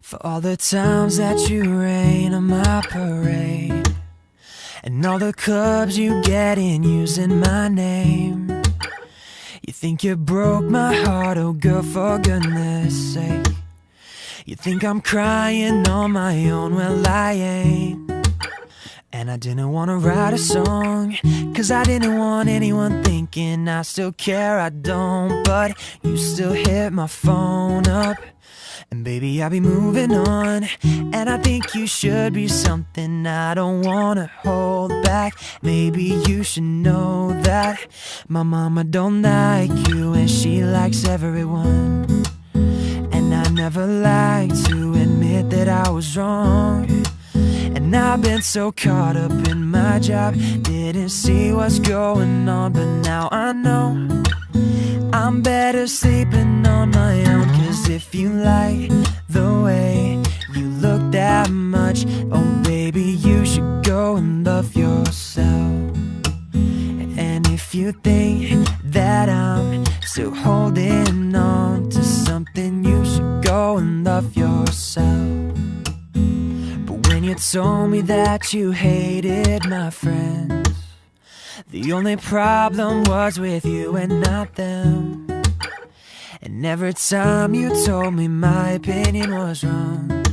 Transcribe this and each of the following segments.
For all the times that you rain on my parade, and all the clubs you get in using my name. You think you broke my heart, oh girl, for goodness sake. You think I'm crying on my own, well I ain't. And I didn't wanna write a song, cause I didn't want anyone thinking I still care, I don't. But you still hit my phone up, and baby, I'll be moving on. And I think you should be something I don't wanna hold back. Maybe you should know that my mama don't like you, and she likes everyone. And I never like to admit that I was wrong. And I've been so caught up in my job, didn't see what's going on. But now I know I'm better sleeping on my own. Cause if you like the way you look that much, oh baby, you should go and love yourself. And if you think that I'm still holding on to something, you should go and love yourself. But when you told me that you hated my friends, the only problem was with you and not them. And every time you told me my opinion was wrong,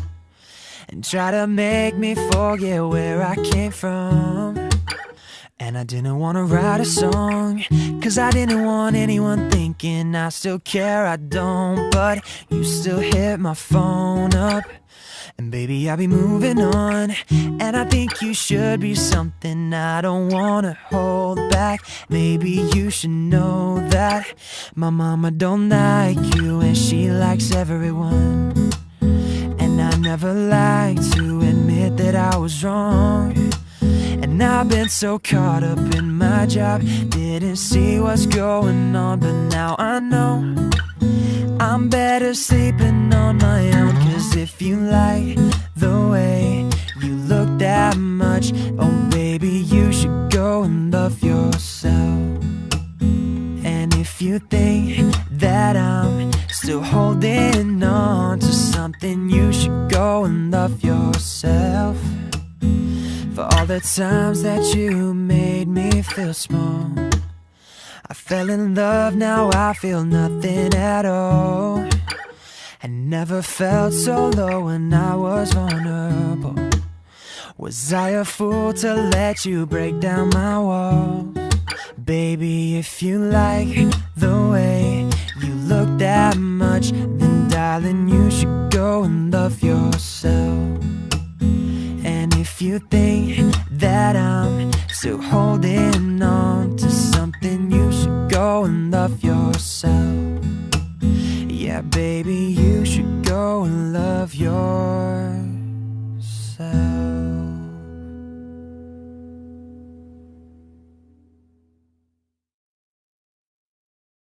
and tried to make me forget where I came from. And I didn't wanna write a song, cause I didn't want anyone thinking I still care, I don't. But you still hit my phone up, and baby, I'll be moving on. And I think you should be something I don't wanna hold back. Maybe you should know that my mama don't like you, and she likes everyone. And I never like to admit that I was wrong. And I've been so caught up in my job, didn't see what's going on. But now I know I'm better sleeping on my own. Cause if you like the way you look that much, oh baby, you should go and love yourself. And if you think that I'm still holding on to something, you should go and love yourself. For all the times that you made me feel small, I fell in love, now I feel nothing at all. I never felt so low when I was vulnerable. Was I a fool to let you break down my walls? Baby, if you like the way you look that much, then darling, you should go and love yourself. And if you think that I'm still holding on to something, you should go and love yourself. Yeah, baby, you should go and love yourself.